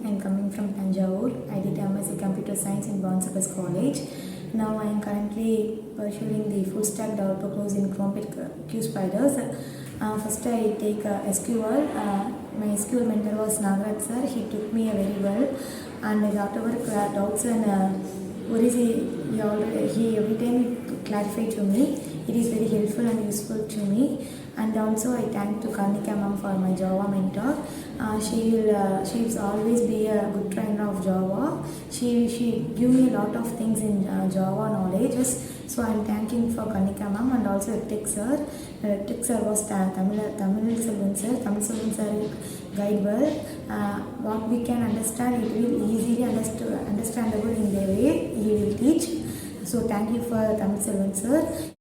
I'm coming from Tanjavur. I did MSc Computer Science in Bonsabas College. Now I am currently pursuing the full stack developer course in CHROMPET CHENNai. First I take SQL. My SQL mentor was Nagaraj sir. He took me very well, and whatever doubts and worries he every time clarified to me. It is very helpful and useful to me. And also I thank to Karnika ma'am for my Java mentor. She will always be a good trainer of Java. She give me a lot of things in Java knowledges. So I am thanking for Karnika ma'am and also Tech sir. Tech sir was Tamil Selvan sir guide well. What we can understand, it will easily understandable in the way he will teach. So thank you for Tamil Selvan sir.